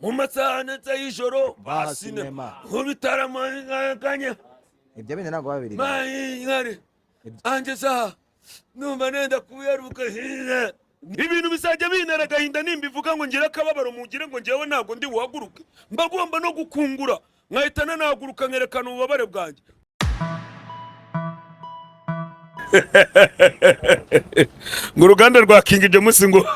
mu masahane y'ijoro ba sinema nk'ubitaramaganya ibyo bindi ntabwo babiri nkare angeze aha numva nenda kuyaruka hino ibintu bizajya bintera agahinda nimbivuga ngo ngire akababaro mugire ngo ngewe ntabwo ndi buhaguruke mbagomba no gukungura nkahitana nahaguruka nkerekana ububabare bwanjye ngo uruganda rwa King James ngo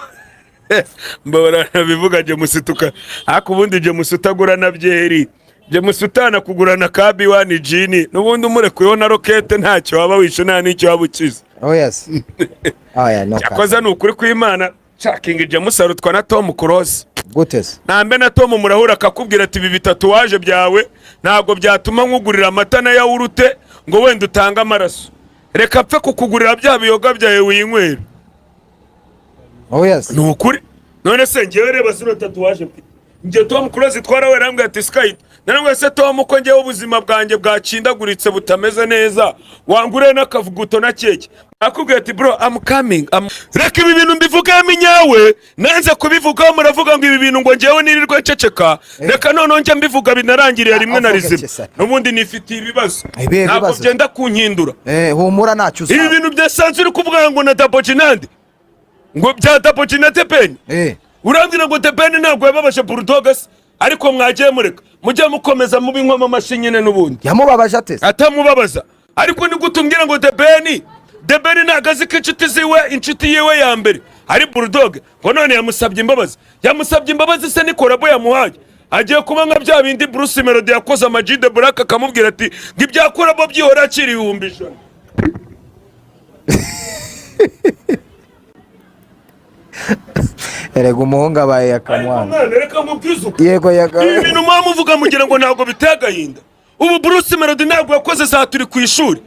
mbabara bivuga James tuka ariko ubundi James utagura na byeri James utana kugurana ka B1 Gin nubundi umurekuyeho na rokete ntacyo waba wishe nta nicyo wabukiza. Oh yes. Oh yeah, no. Yakoze n'ukuri kw'Imana King James arutwa na Tom Close. Gutes. Nambe na Tom murahura akakubwira ati ibi bitatuwaje byawe ntago byatuma nkugurira amata na yawurute ngo wenda utanga amaraso. Reka pfe kukugurira bya biyoga byawe winywera. Oh yes. N'ukuri. None se ngewe reba zino tatuwaje mfite. Nge Tom Close twara we rambwe ati Sky. Narangwe se Tom uko ngewe ubuzima bwanjye bwacindaguritse butameze neza. Wangure n'akavuguto na keke. Akubwira ati bro I'm coming. Reka ibi bintu mbivuga minyawe nanze kubivuga muravuga ngo ibi bintu ngo ngewe nirirwe nceceka. Reka none nje mbivuga binarangiriye rimwe na rizima. Nubundi nifitiye ibibazo. Ntabwo byenda kunkindura. Humura ntacyo uza. Ibi bintu byasanzwe uri kuvuga ngo na Double Jinandi. Ngo bya Double Jinandi Pen. Urambwira ngo Debeni ntabwo yababashe Bulldogs ariko mwagiye mureka mujye mukomeza mu binkwama amashinyine n'ubundi yamubabaje atese atamubabaza ariko ni gutumbwira ngo Debeni nagazi k'inshuti ziwe inshuti yewe ya mbere ari Bulldog ngo none yamusabye imbabazi se ni korabo yamuhaye agiye kuba nka bya bindi Bruce Melody yakoze Amag the Black akamubwira ati ngibyakora bo byihora akiri ihumbisha erega umuhungu abaye yakamwana reka mubwizuka yego ibi bintu muvuga mugira ngo ntabwo bitagahinda ubu Bruce Melody ntabwo yakoze za turi ku ishuri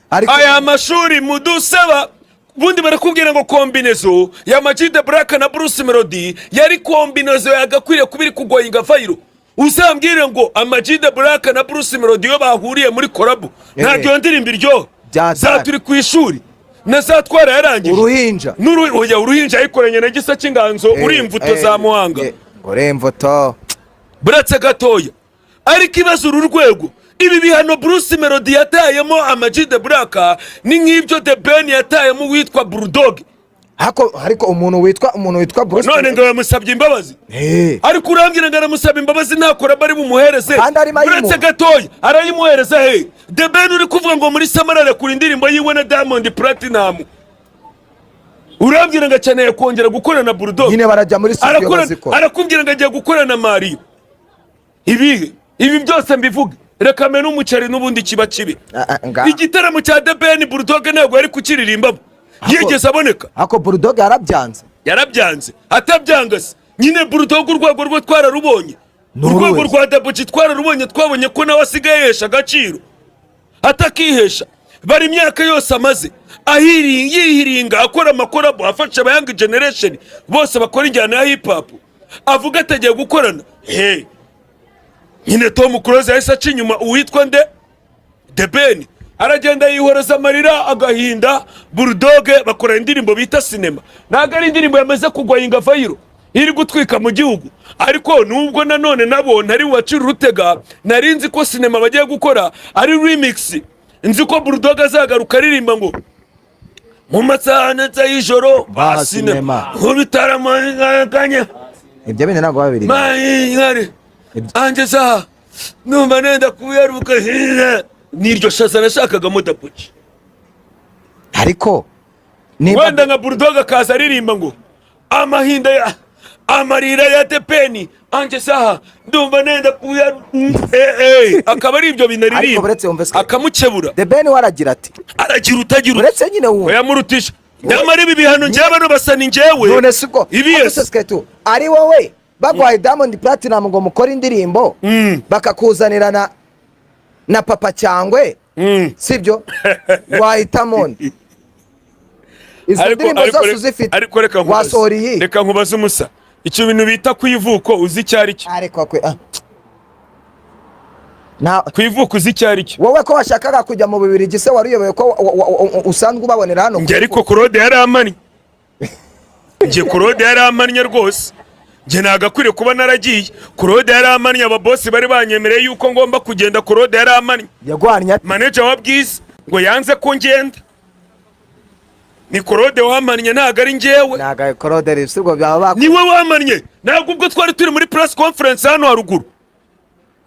aya mashuri mudusaba bundi barakubwira ngo kombinezo ya Amag the Black na Bruce Melody yari kombinezo yagakwiriye kubiri kugoyinga fayiro uzambwire ngo Amag the Black na Bruce Melody yo bahuriye muri collab ntabyo ndirimba iryo za turi ku ishuri nazatwara yarangije uruhinja uruhinja yikoranye na gisa cy'inganzo uri imvuto za Muhanga uri imvuto buratse gatoya ariko ibazo urwego ibi bihano Bruce Melody yatayemo Amag the Black ni nk'ibyo The Ben yatayemo witwa Bulldog ariko umuntu witwa Bruce none ngo yamusabye imbabazi ariko urambwira ngo aramusaba imbabazi ntakora bari bumuhereze buratse gatoya arayimuhereza The Ben uri kuvuga ngo muri Samarare kuri indirimbo yiwe na Diamond Platinum urambwira ngo akeneye kongera gukorana na Bulldog nyine barajya muri studio bazikora arakubwira ngo agiye gukorana na Mario ibi byose mbivuga reka mena umuceri n'ubundi kiba kibi igitaramo cya The Ben Bulldog ntabwo yari kukiririmbamo yigeze aboneka ako Bulldog yarabyanze atabyangase nyine Bulldog urwego rwe twararubonye urwego rwa Double G twararubonye twabonye ko nawe asigaye yesha agaciro atakihesha bari imyaka yose amaze yihiringa akora amakorabo afasha aba young generation bose bakora injyana ya hip hop avuga atagiye gukorana nyine Tom Close yahise aca inyuma uwitwa nde The Ben aragenda yihoreza amarira agahinda Bulldog bakora indirimbo bita sinema ntago ari indirimbo yamaze kugoyinga fayiro iri gutwika mu gihugu ariko nubwo nanone nabo ntari wacira urutega narinzi ko sinema bagiye gukora ari remix nzi ko Bulldog azagaruka aririmba ngo mu masahane y'ijoro ba sinema nk'ubitaramaganya ibyo bindi ntabwo babiri nkare angeze aha numva nenda kuyaruka hino niryo shaza nashakagamo Double G ariko wenda nka Bulldog akaza aririmba ngo amahinda ya amarira ya The Ben angeze aha ndumva nenda akaba ari ibyo binaririmba akamukebura The Ben waragira ati aragira utagira uretse nyine wumva yamurutisha nyamara ibi bihano njye bano basa ni njyewe none siko ari wowe bagwaye Diamond Platinum ngo mukora indirimbo bakakuzanira na Papa Cyangwe sibyo wahitamo izo ndirimbo zose uzifite ariko reka nkubaze umusa icyo bintu bita kwivuko uzi cyari cyo ariko kwivuko uzi cyari cyo wowe ko washakaga kujya mu bibiri gise wariyobeye ko usanzwe ubabonera hano nge ariko Claude yari amani nge Claude yari amanye rwose njye nagakwiriye kuba naragiye. Claude yari amannye, ababosi bari banyemereye yuko ngomba kugenda. Claude yari amannye, yagwanya manager wa Bwiza ngo yanze ko ngenda. Ni Claude wamannye, ntago ari njyewe. naga Claude risubwo byaba Niwe wamannye. Ntabwo ubwo twari turi muri press conference hano haruguru,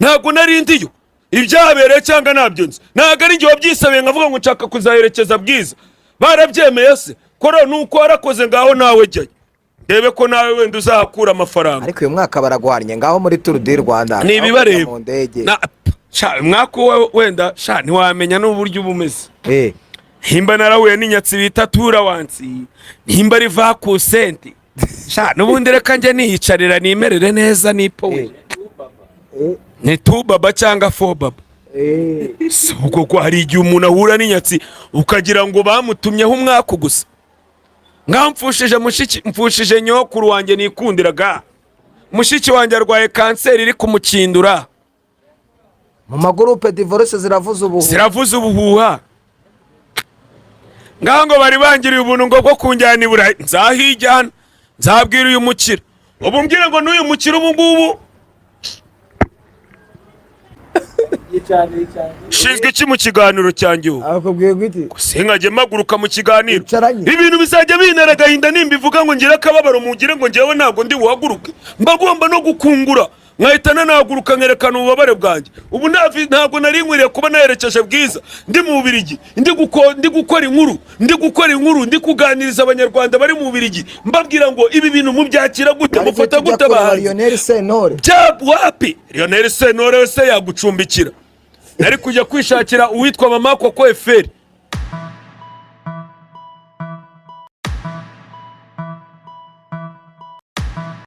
ntabwo nari ndiyo. Ibyabereye cyangwa nabyo nzi, ntago ari njye wabyisabiye nkavuga ngo nshaka kuzaherekeza Bwiza. Barabyemeye se koro nuko warakoze, ngaho nawe jyayo ndebe ko nawe wenda uzahakura amafaranga. ariko uyu mwaka baragwaranye ngaho muri Tour du Rwanda Ni ibibareba mwaka wenda ntiwamenya n'uburyo bumeze. Himba narahuye n'inyatsi bita tura wansi, himba ari vakusenti. N'ubundi reka njye niyicarira nimerere neza nipowe. Ni tubaba cyangwa fobaba. Ubwo hari igihe umuntu ahura n'inyatsi ukagira ngo bamutumyeho umwaka gusa. Ngamfushije mushiki, mfushije nyokuru wanjye nikundiraga. Mushiki wanjye arwaye kanseri iri kumukindura. mu magroupe divorce ziravuza ubuhuha. Ngango bari bangiriye ubuntu ngo bwo kunjyana iburayi, nzahijyana nzabwira uyu mukira. Ubu mbwira ngo n'uyu mukira ubu ngubu shinzwe iki mu kiganiro cyanjye ubu? akubwiye gute Singajye maguruka mu kiganiro. Ibintu bizajya bintera agahinda nimbivuga ngo ngira akababaro mugire ngo njyewe ntabwo ndi buhaguruke. Mbagomba no gukungura nkahitana nahaguruka nkerekana ububabare bwanjye. Ubu ntabwo nari nkwiriye kuba naherekeje Bwiza ndi mu Bubiligi, ndi gukora inkuru, ndi kuganiriza abanyarwanda bari mu Bubiligi, mbabwira ngo ibi bintu mubyakira gute, mufata gute abahanzi. Lionel Sentore Wapi Lionel Sentore wese yagucumbikira. Nari kujya kwishakira uwitwa Mama Koko Eferi.